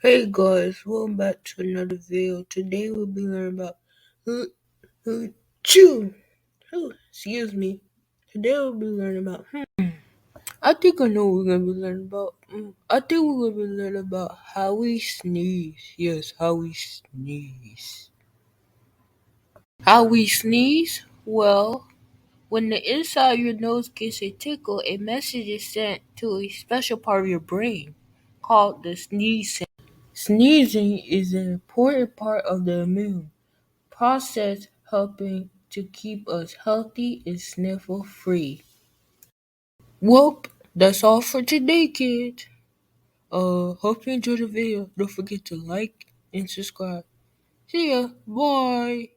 Hey guys, welcome back to another video. Today we'll be learning about who chew. Excuse me. Today we'll be learning about I think I know what we're gonna be learning about. I think we're gonna be learning about how we sneeze. Yes, how we sneeze. How we sneeze? Well, when the inside of your nose gets a tickle, a message is sent to a special part of your brain called the sneeze center. Sneezing is an important part of the immune process, helping to keep us healthy and sniffle free. Well, that's all for today, kids. Hope you enjoyed the video. Don't forget to like and subscribe. See ya. Bye.